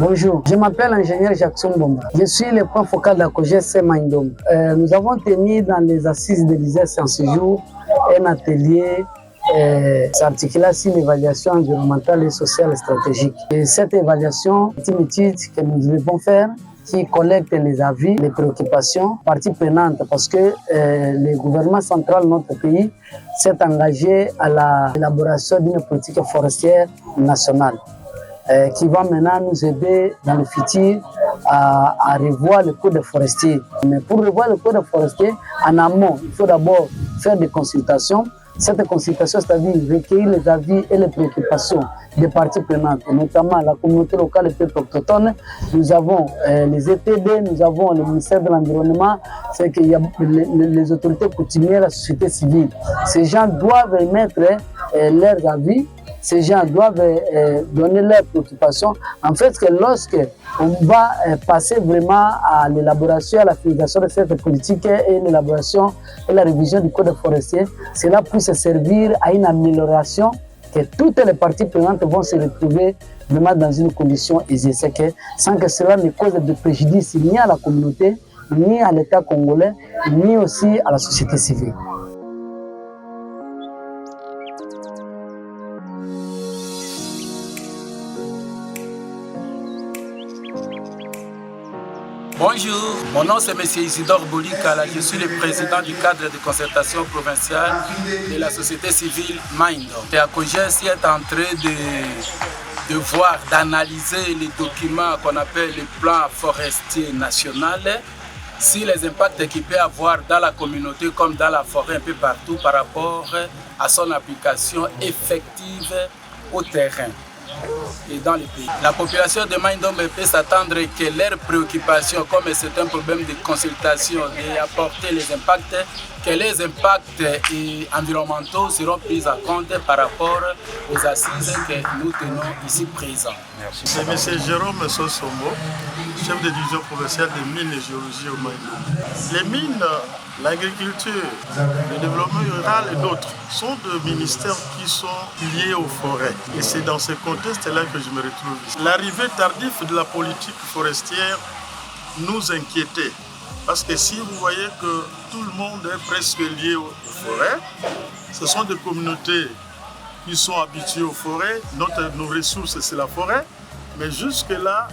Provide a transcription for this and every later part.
Bonjour, je m'appelle ingénieur Jackson Bomba. Je suis le point focal de la COGES Maïndombe. Nous avons tenu dans les assises de l'ISES en ce jour un atelier s'articulant sur l'évaluation environnementale et sociale stratégique. Et cette évaluation est une étude que nous devons faire qui collecte les avis, les préoccupations, parties prenantes, parce que le gouvernement central de notre pays s'est engagé à l'élaboration d'une politique forestière nationale qui va maintenant nous aider dans le futur à revoir le code forestier. Mais pour revoir le code forestier, en amont, il faut d'abord faire des consultations. Cette consultation, c'est-à-dire recueillir les avis et les préoccupations des parties prenantes, notamment la communauté locale et peuples autochtones. Nous avons les ETD, nous avons le ministère de l'Environnement, c'est qu'il y a les autorités coutumières, la société civile. Ces gens doivent émettre leurs avis. Ces gens doivent donner leurs préoccupations. En fait, que lorsque on va passer vraiment à l'élaboration, à la finalisation de cette politique et l'élaboration et la révision du code forestier, cela puisse servir à une amélioration que toutes les parties prenantes vont se retrouver vraiment dans une condition aisée. C'est que sans que cela ne cause de préjudice ni à la communauté, ni à l'État congolais, ni aussi à la société civile. Bonjour, mon nom c'est M. Isidore Bolikala, je suis le président du cadre de concertation provinciale de la société civile Maïndombe. La COGES est en train de voir, d'analyser les documents qu'on appelle le plan forestier national, sur les impacts qu'il peut avoir dans la communauté comme dans la forêt un peu partout par rapport à son application effective au terrain et dans les pays. La population de Maïndombe peut s'attendre que leurs préoccupations, comme c'est un problème de consultation, d'apporter les impacts, que les impacts environnementaux seront pris en compte par rapport aux assises que nous tenons ici présents. Merci. C'est M. Jérôme Sosombo, chef de division provinciale des mines et géologie au Maïndombe. Les mines, l'agriculture, le développement rural et d'autres sont des ministères qui sont liés aux forêts. Et c'est dans ce contexte-là que je me retrouve. L'arrivée tardive de la politique forestière nous inquiétait. Parce que si vous voyez que tout le monde est presque lié aux forêts, ce sont des communautés qui sont habituées aux forêts. Nos ressources, c'est la forêt. Mais jusque-là,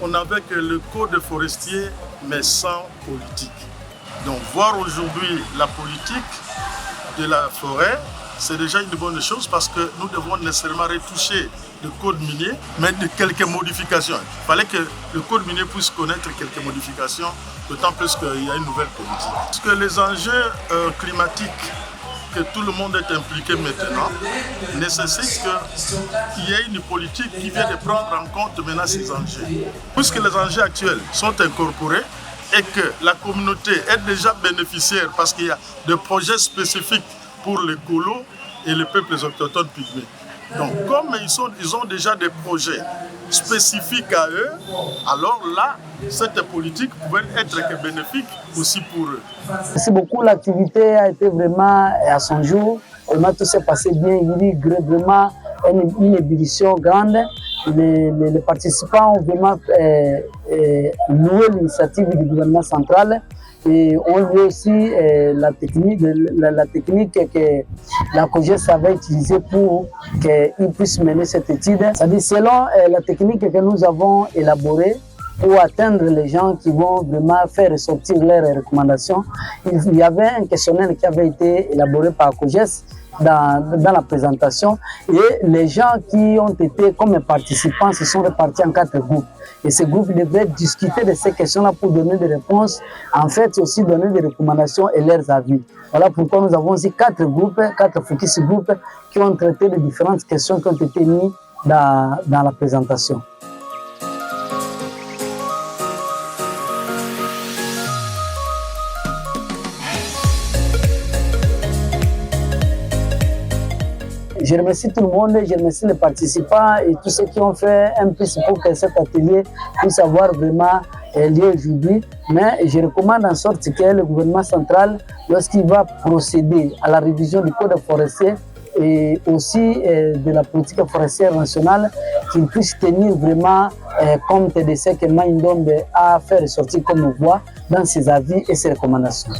on n'avait que le code forestier, mais sans politique. Donc voir aujourd'hui la politique de la forêt, c'est déjà une bonne chose parce que nous devons nécessairement retoucher le code minier, mais de quelques modifications. Il fallait que le code minier puisse connaître quelques modifications, d'autant plus qu'il y a une nouvelle politique. Parce que les enjeux climatiques, que tout le monde est impliqué maintenant, nécessitent qu'il y ait une politique qui vient de prendre en compte maintenant ces enjeux. Puisque les enjeux actuels sont incorporés, et que la communauté est déjà bénéficiaire parce qu'il y a des projets spécifiques pour les colos et les peuples autochtones pygmées. Donc comme ils ont déjà des projets spécifiques à eux, alors là, cette politique pouvait être que bénéfique aussi pour eux. Merci beaucoup, l'activité a été vraiment à son jour. Vraiment tout s'est passé bien, il y a eu vraiment une ébullition grande. Les participants ont vraiment loué l'initiative du gouvernement central et ont loué aussi la technique que la COGES avait utilisée pour qu'ils puissent mener cette étude. C'est-à-dire selon la technique que nous avons élaborée pour atteindre les gens qui vont vraiment faire ressortir leurs recommandations, il y avait un questionnaire qui avait été élaboré par COGES dans la présentation et les gens qui ont été comme participants se sont répartis en 4 groupes et ces groupes devaient discuter de ces questions-là pour donner des réponses, en fait aussi donner des recommandations et leurs avis. Voilà pourquoi nous avons aussi 4 groupes, 4 focus groupes qui ont traité les différentes questions qui ont été mises dans la présentation. Je remercie tout le monde, je remercie les participants et tous ceux qui ont fait un plus pour que cet atelier puisse avoir vraiment lieu aujourd'hui. Mais je recommande en sorte que le gouvernement central, lorsqu'il va procéder à la révision du code forestier et aussi de la politique forestière nationale, qu'il puisse tenir vraiment compte de ce que Mai Ndombe a fait ressortir comme voix dans ses avis et ses recommandations.